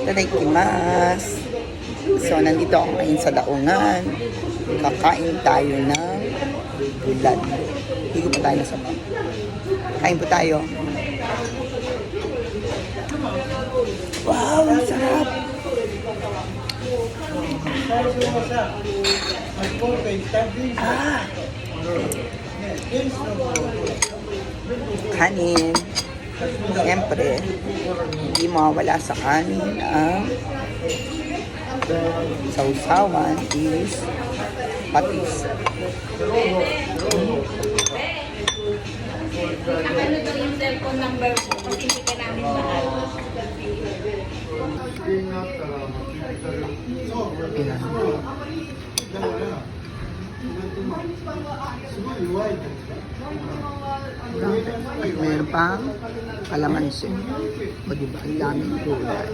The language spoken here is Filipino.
Tadaikimasu. So, nandito ako ngayon sa Daungan. Kakain tayo ng bulad. Higit pa tayo sa mga. Kain po tayo. Wow, ang sarap! Ah! Kanin. Siyempre, hindi mawawala sa kanin ang sausawan is patis. Ano daw yung cellphone number mo kasi hindi ka namin mahal. Meron pang kalamansi. O diba, ang daming gulay.